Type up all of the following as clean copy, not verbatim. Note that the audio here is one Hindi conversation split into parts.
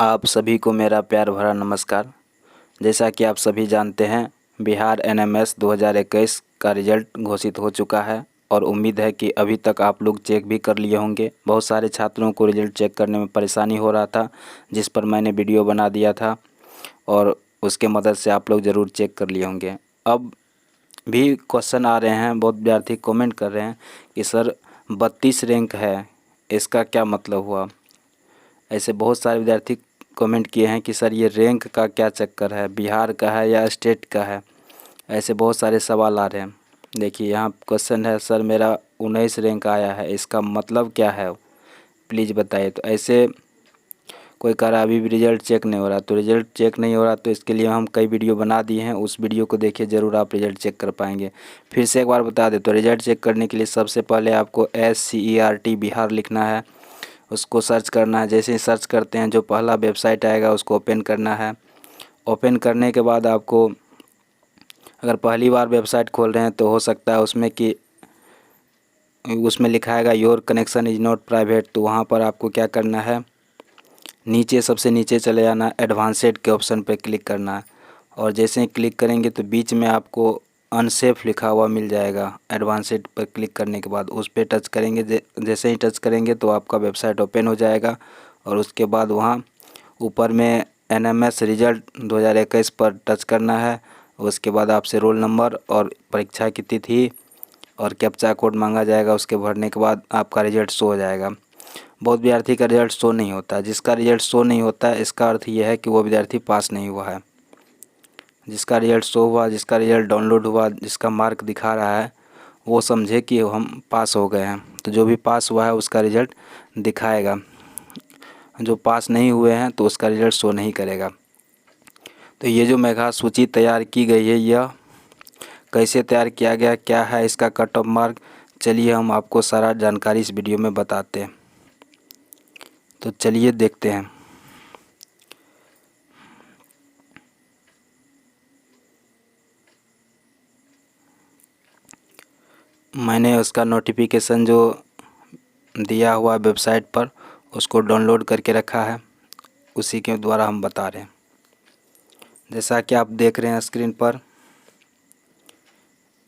आप सभी को मेरा प्यार भरा नमस्कार। जैसा कि आप सभी जानते हैं, बिहार एनएमएस 2021 का रिज़ल्ट घोषित हो चुका है और उम्मीद है कि अभी तक आप लोग चेक भी कर लिए होंगे। बहुत सारे छात्रों को रिज़ल्ट चेक करने में परेशानी हो रहा था, जिस पर मैंने वीडियो बना दिया था और उसके मदद से आप लोग ज़रूर चेक कर लिए होंगे। अब भी क्वेश्चन आ रहे हैं, बहुत विद्यार्थी कमेंट कर रहे हैं कि सर 32 रैंक है, इसका क्या मतलब हुआ। ऐसे बहुत सारे विद्यार्थी कमेंट किए हैं कि सर ये रैंक का क्या चक्कर है, बिहार का है या स्टेट का है। ऐसे बहुत सारे सवाल आ रहे हैं। देखिए यहाँ क्वेश्चन है, सर मेरा 19 रैंक आया है, इसका मतलब क्या है, प्लीज़ बताइए। तो ऐसे कोई कह रहा अभी भी रिज़ल्ट चेक नहीं हो रहा, तो रिज़ल्ट चेक नहीं हो रहा तो इसके लिए हम कई वीडियो बना दिए हैं, उस वीडियो को देखिए, ज़रूर आप रिज़ल्ट चेक कर पाएंगे। फिर से एक बार बता दें तो रिज़ल्ट चेक करने के लिए सबसे पहले आपको SCERT बिहार लिखना है, उसको सर्च करना है। जैसे ही सर्च करते हैं जो पहला वेबसाइट आएगा उसको ओपन करना है। ओपन करने के बाद आपको, अगर पहली बार वेबसाइट खोल रहे हैं तो हो सकता है उसमें लिखा आएगा your connection is not private, तो वहाँ पर आपको क्या करना है, नीचे सबसे नीचे चले जाना, एडवांसेड के ऑप्शन पर क्लिक करना है। और जैसे ही क्लिक करेंगे तो बीच में आपको अनसेफ लिखा हुआ मिल जाएगा। एडवांसेड पर क्लिक करने के बाद उस पर टच करेंगे, जैसे ही टच करेंगे तो आपका वेबसाइट ओपन हो जाएगा और उसके बाद वहाँ ऊपर में एनएमएस रिजल्ट 2021 पर टच करना है। उसके बाद आपसे रोल नंबर और परीक्षा की तिथि और कैप्चा कोड मांगा जाएगा। उसके भरने के बाद आपका रिजल्ट शो हो जाएगा। बहुत विद्यार्थी का रिजल्ट शो नहीं होता है। जिसका रिजल्ट शो नहीं होता है, इसका अर्थ यह है कि वो विद्यार्थी पास नहीं हुआ है। जिसका रिजल्ट शो हुआ, जिसका रिजल्ट डाउनलोड हुआ, जिसका मार्क दिखा रहा है, वो समझे कि हम पास हो गए हैं। तो जो भी पास हुआ है उसका रिजल्ट दिखाएगा, जो पास नहीं हुए हैं तो उसका रिजल्ट शो नहीं करेगा। तो ये जो मेधा सूची तैयार की गई है, यह कैसे तैयार किया गया, क्या है इसका कट ऑफ मार्क, चलिए हम आपको सारा जानकारी इस वीडियो में बताते हैं। तो चलिए देखते हैं। मैंने उसका नोटिफिकेशन जो दिया हुआ वेबसाइट पर उसको डाउनलोड करके रखा है, उसी के द्वारा हम बता रहे हैं। जैसा कि आप देख रहे हैं स्क्रीन पर,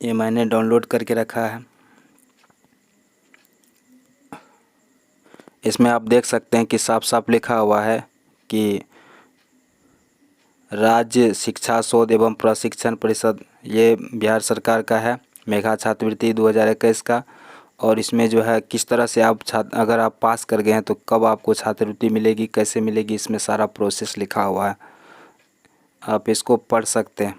ये मैंने डाउनलोड करके रखा है। इसमें आप देख सकते हैं कि साफ साफ लिखा हुआ है कि राज्य शिक्षा शोध एवं प्रशिक्षण परिषद, ये बिहार सरकार का है, मेधा छात्रवृत्ति 2021 का। और इसमें जो है किस तरह से आप अगर आप पास कर गए हैं तो कब आपको छात्रवृत्ति मिलेगी, कैसे मिलेगी, इसमें सारा प्रोसेस लिखा हुआ है। आप इसको पढ़ सकते हैं।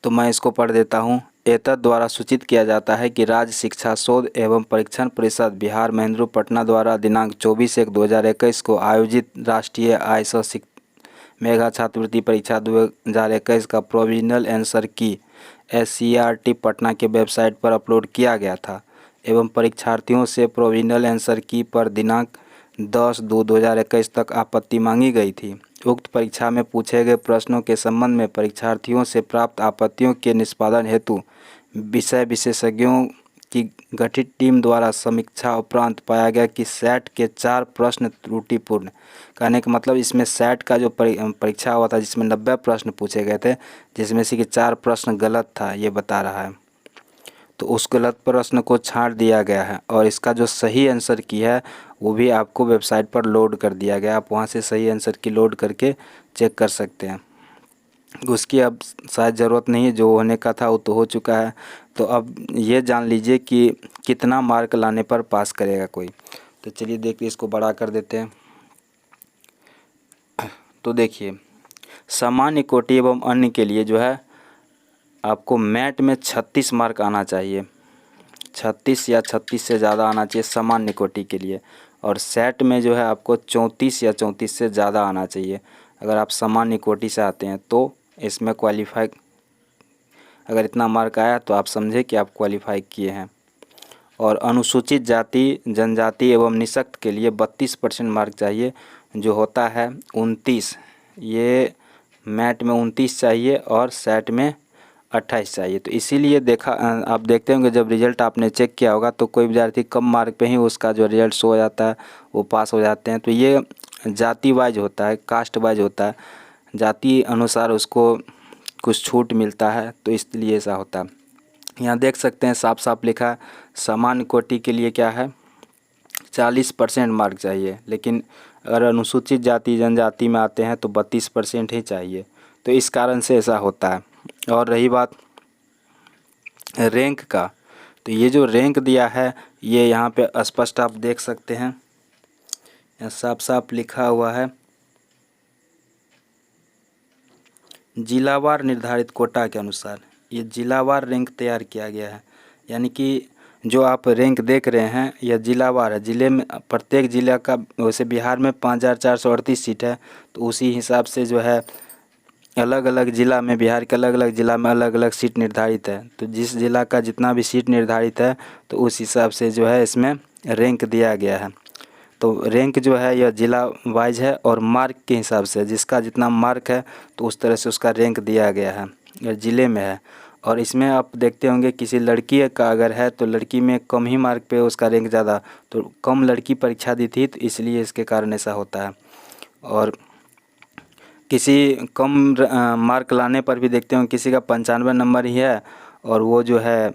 तो मैं इसको पढ़ देता हूँ। एतद द्वारा सूचित किया जाता है कि राज्य शिक्षा शोध एवं परीक्षण परिषद बिहार महेंद्र पटना द्वारा दिनांक 24/1/2021 को आयोजित राष्ट्रीय आय मेधा छात्रवृत्ति परीक्षा 2021 का प्रोविजनल आंसर की SCERT पटना के वेबसाइट पर अपलोड किया गया था एवं परीक्षार्थियों से प्रोविजनल आंसर की पर दिनांक 10/2/2021 तक आपत्ति मांगी गई थी। उक्त परीक्षा में पूछे गए प्रश्नों के संबंध में परीक्षार्थियों से प्राप्त आपत्तियों के निष्पादन हेतु विषय विशेषज्ञों की गठित टीम द्वारा समीक्षा उपरांत पाया गया कि सेट के 4 प्रश्न त्रुटिपूर्ण। कहने का मतलब इसमें सेट का जो परीक्षा हुआ था जिसमें 90 प्रश्न पूछे गए थे, जिसमें से कि 4 प्रश्न गलत था, ये बता रहा है। तो उस गलत प्रश्न को छांट दिया गया है और इसका जो सही आंसर की है वो भी आपको वेबसाइट पर लोड कर दिया गया। आप वहाँ से सही आंसर की लोड करके चेक कर सकते हैं। उसकी अब शायद ज़रूरत नहीं है, जो होने का था वो तो हो चुका है। तो अब ये जान लीजिए कि कितना मार्क लाने पर पास करेगा कोई। तो चलिए देखिए, इसको बड़ा कर देते हैं। तो देखिए, सामान्य कोटि एवं अन्य के लिए जो है आपको मैट में 36 मार्क आना चाहिए, 36 या 36 से ज़्यादा आना चाहिए सामान्य कोटि के लिए। और सेट में जो है आपको 34 या 34 से ज़्यादा आना चाहिए। अगर आप सामान्य कोटि से आते हैं तो इसमें क्वालिफाई, अगर इतना मार्क आया तो आप समझे कि आप क्वालिफाई किए हैं। और अनुसूचित जाति जनजाति एवं निःशक्त के लिए 32% मार्क चाहिए, जो होता है 29। ये मैट में 29 चाहिए और सेट में 28 चाहिए। तो इसीलिए आप देखते होंगे जब रिज़ल्ट आपने चेक किया होगा तो कोई विद्यार्थी कम मार्क पे ही उसका जो रिज़ल्ट शो हो जाता है वो पास हो जाते हैं। तो ये जाति वाइज होता है, कास्ट वाइज होता है, जाति अनुसार उसको कुछ छूट मिलता है, तो इसलिए ऐसा होता है। यहाँ देख सकते हैं साफ साफ लिखा है सामान्य कोटि के लिए क्या है 40% मार्क चाहिए, लेकिन अगर अनुसूचित जाति जनजाति में आते हैं तो 32% ही चाहिए, तो इस कारण से ऐसा होता है। और रही बात रैंक का, तो ये जो रैंक दिया है ये यहाँ पे स्पष्ट आप देख सकते हैं, यहाँ साफ साफ लिखा हुआ है जिलावार निर्धारित कोटा के अनुसार। ये जिलावार रैंक तैयार किया गया है, यानी कि जो आप रैंक देख रहे हैं यह जिलावार है। ज़िले में प्रत्येक ज़िला का, वैसे बिहार में 5438 सीट है, तो उसी हिसाब से जो है अलग अलग ज़िला में, बिहार के अलग अलग ज़िला में अलग अलग सीट निर्धारित है। तो जिस ज़िला का जितना भी सीट निर्धारित है तो उस हिसाब से जो है इसमें रैंक दिया गया है। तो रैंक जो है यह ज़िला वाइज है और मार्क के हिसाब से, जिसका जितना मार्क है तो उस तरह से उसका रैंक दिया गया है, यह ज़िले में है। और इसमें आप देखते होंगे किसी लड़की का अगर है तो लड़की में कम ही मार्क पे उसका रैंक ज़्यादा, तो कम लड़की परीक्षा दी थी तो इसलिए इसके कारण ऐसा होता है। और किसी कम मार्क लाने पर भी देखते होंगे किसी का 95 नंबर ही है और वो जो है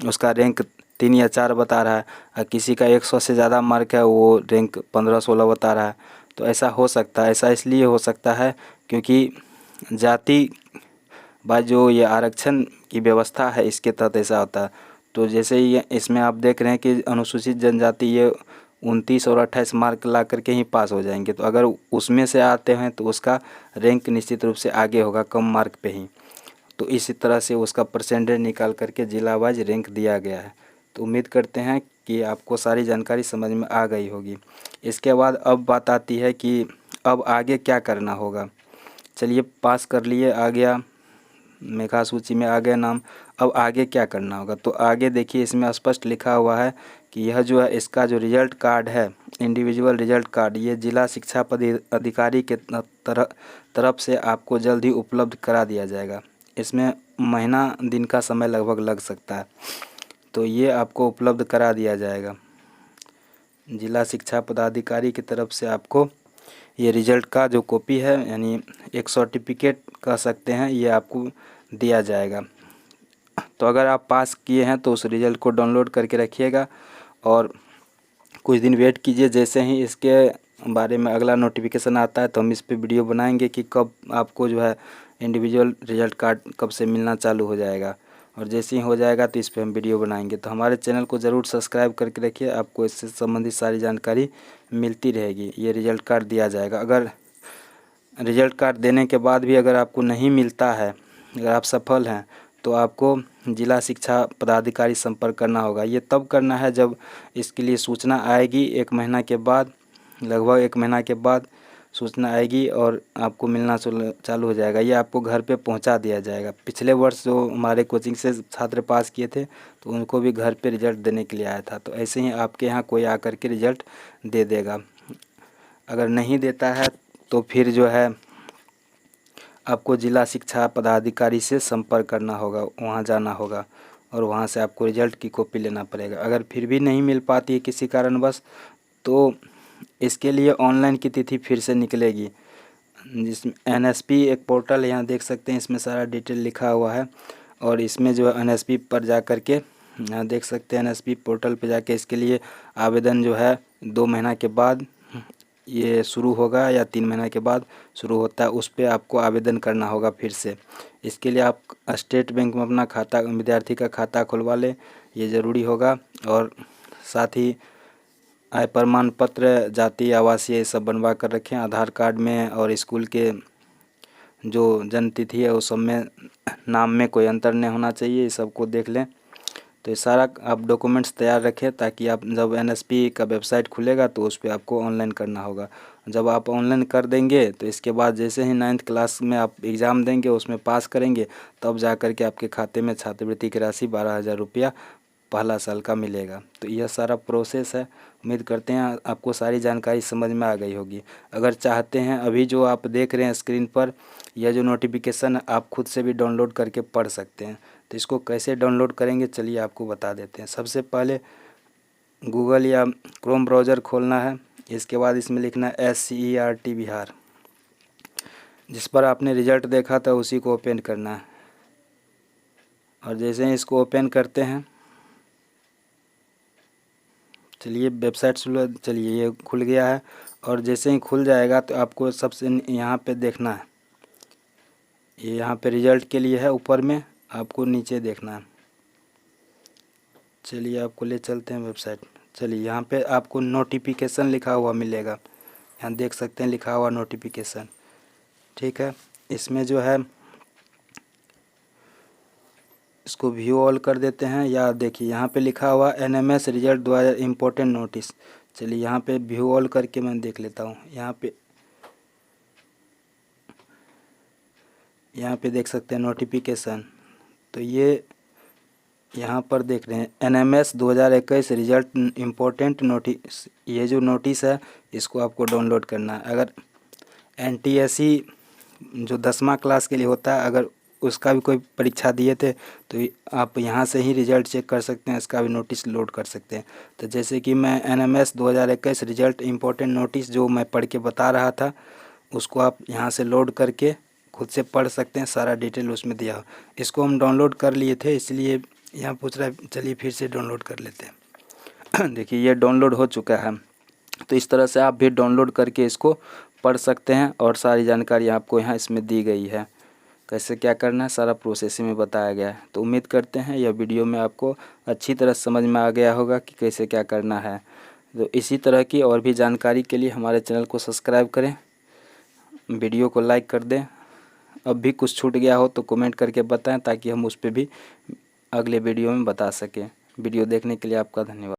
उसका रैंक 3 या 4 बता रहा है, और किसी का 100 से ज़्यादा मार्क है वो रैंक 15-16 बता रहा है। तो ऐसा हो सकता है, ऐसा इसलिए हो सकता है क्योंकि जाति बाय जो ये आरक्षण की व्यवस्था है इसके तहत ऐसा होता है। तो जैसे ये इसमें आप देख रहे हैं कि अनुसूचित जनजाति ये 29 और 28 मार्क ला करके ही पास हो जाएंगे, तो अगर उसमें से आते हैं तो उसका रैंक निश्चित रूप से आगे होगा कम मार्क पे ही। तो इसी तरह से उसका परसेंटेज निकाल करके जिला वाइज रैंक दिया गया है। तो उम्मीद करते हैं कि आपको सारी जानकारी समझ में आ गई होगी। इसके बाद अब बात आती है कि अब आगे क्या करना होगा। चलिए पास कर लिए, आ गया मेधा सूची में आ गया नाम, अब आगे क्या करना होगा। तो आगे देखिए इसमें स्पष्ट लिखा हुआ है कि यह जो है इसका जो रिजल्ट कार्ड है, इंडिविजुअल रिजल्ट कार्ड, ये जिला शिक्षा अधिकारी के तरफ से आपको जल्द ही उपलब्ध करा दिया जाएगा। इसमें महीना दिन का समय लगभग लग सकता है, तो ये आपको उपलब्ध करा दिया जाएगा। जिला शिक्षा पदाधिकारी की तरफ से आपको ये रिजल्ट का जो कॉपी है, यानी एक सर्टिफिकेट कह सकते हैं, ये आपको दिया जाएगा। तो अगर आप पास किए हैं तो उस रिजल्ट को डाउनलोड करके रखिएगा और कुछ दिन वेट कीजिए। जैसे ही इसके बारे में अगला नोटिफिकेशन आता है तो हम इस पे वीडियो बनाएंगे कि कब आपको जो है इंडिविजुअल रिजल्ट कार्ड कब से मिलना चालू हो जाएगा, और जैसे ही हो जाएगा तो इस पे हम वीडियो बनाएंगे। तो हमारे चैनल को ज़रूर सब्सक्राइब करके रखिए, आपको इससे संबंधित सारी जानकारी मिलती रहेगी। ये रिजल्ट कार्ड दिया जाएगा। अगर रिजल्ट कार्ड देने के बाद भी अगर आपको नहीं मिलता है, अगर आप सफल हैं, तो आपको जिला शिक्षा पदाधिकारी संपर्क करना होगा। ये तब करना है जब इसके लिए सूचना आएगी, 1 महीना के बाद, लगभग 1 महीना के बाद सूचना आएगी और आपको मिलना चालू हो जाएगा। ये आपको घर पे पहुंचा दिया जाएगा। पिछले वर्ष जो हमारे कोचिंग से छात्र पास किए थे तो उनको भी घर पे रिजल्ट देने के लिए आया था, तो ऐसे ही आपके यहाँ कोई आकर के रिजल्ट दे देगा। अगर नहीं देता है तो फिर जो है आपको जिला शिक्षा पदाधिकारी से संपर्क करना होगा, वहाँ जाना होगा और वहाँ से आपको रिजल्ट की कॉपी लेना पड़ेगा। अगर फिर भी नहीं मिल पाती है किसी कारणवश, तो इसके लिए ऑनलाइन की तिथि फिर से निकलेगी। जिसमें एनएसपी एक पोर्टल, यहाँ देख सकते हैं, इसमें सारा डिटेल लिखा हुआ है और इसमें जो है एनएसपी पर जा कर के, यहाँ देख सकते हैं एनएसपी पोर्टल पर जाके इसके लिए आवेदन जो है 2 महीना के बाद ये शुरू होगा या 3 महीना के बाद शुरू होता है, उस पर आपको आवेदन करना होगा फिर से। इसके लिए आप स्टेट बैंक में अपना खाता, विद्यार्थी का खाता खुलवा लें, ये ज़रूरी होगा। और साथ ही आय प्रमाण पत्र, जाति, आवासीय, ये सब बनवा कर रखें। आधार कार्ड में और स्कूल के जो जन्म तिथि है उस सब में नाम में कोई अंतर नहीं होना चाहिए, ये सबको देख लें। तो ये सारा आप डॉक्यूमेंट्स तैयार रखें ताकि आप जब एनएसपी का वेबसाइट खुलेगा तो उस पर आपको ऑनलाइन करना होगा। जब आप ऑनलाइन कर देंगे तो इसके बाद जैसे ही 9th क्लास में आप एग्ज़ाम देंगे, उसमें पास करेंगे, तब जा कर के आपके खाते में छात्रवृत्ति की राशि 12,000 रुपया पहला साल का मिलेगा। तो यह सारा प्रोसेस है। उम्मीद करते हैं आपको सारी जानकारी समझ में आ गई होगी। अगर चाहते हैं, अभी जो आप देख रहे हैं स्क्रीन पर, यह जो नोटिफिकेशन आप खुद से भी डाउनलोड करके पढ़ सकते हैं। तो इसको कैसे डाउनलोड करेंगे चलिए आपको बता देते हैं। सबसे पहले गूगल या क्रोम ब्राउज़र खोलना है इसके बाद इसमें लिखना है SCERT बिहार। जिस पर आपने रिज़ल्ट देखा था उसी को ओपन करना है। और जैसे ही इसको ओपन करते हैं, चलिए वेबसाइट चलिए ये खुल गया है। और जैसे ही खुल जाएगा तो आपको सबसे यहाँ पे देखना है, ये यहाँ पे रिज़ल्ट के लिए है, ऊपर में आपको नीचे देखना है। चलिए आपको ले चलते हैं वेबसाइट। चलिए यहाँ पे आपको नोटिफिकेशन लिखा हुआ मिलेगा, यहाँ देख सकते हैं लिखा हुआ नोटिफिकेशन, ठीक है। इसमें जो है इसको व्यू ऑल कर देते हैं, या देखिए यहाँ पे लिखा हुआ NMS रिजल्ट 2000 इम्पोर्टेंट नोटिस। चलिए यहाँ पे व्यू ऑल करके मैं देख लेता हूँ। यहाँ पे देख सकते हैं नोटिफिकेशन। तो ये यहाँ पर देख रहे हैं NMS 2021 रिजल्ट इम्पोर्टेंट नोटिस। ये जो नोटिस है इसको आपको डाउनलोड करना है। अगर NTSE जो 10वां क्लास के लिए होता है, अगर उसका भी कोई परीक्षा दिए थे तो आप यहाँ से ही रिज़ल्ट चेक कर सकते हैं, इसका भी नोटिस लोड कर सकते हैं। तो जैसे कि मैं NMS 2021 रिजल्ट इम्पोर्टेंट नोटिस जो मैं पढ़ के बता रहा था, उसको आप यहाँ से लोड करके खुद से पढ़ सकते हैं, सारा डिटेल उसमें दिया हो। इसको हम डाउनलोड कर लिए थे, इसलिए यहाँ पूछ रहा है, चलिए फिर से डाउनलोड कर लेते हैं। देखिए ये डाउनलोड हो चुका है। तो इस तरह से आप भी डाउनलोड करके इसको पढ़ सकते हैं, और सारी जानकारी आपको यहाँ इसमें दी गई है। कैसे क्या करना है सारा प्रोसेस में बताया गया है। तो उम्मीद करते हैं यह वीडियो में आपको अच्छी तरह समझ में आ गया होगा कि कैसे क्या करना है। तो इसी तरह की और भी जानकारी के लिए हमारे चैनल को सब्सक्राइब करें, वीडियो को लाइक कर दें। अब भी कुछ छूट गया हो तो कमेंट करके बताएं, ताकि हम उस पर भी अगले वीडियो में बता सकें। वीडियो देखने के लिए आपका धन्यवाद।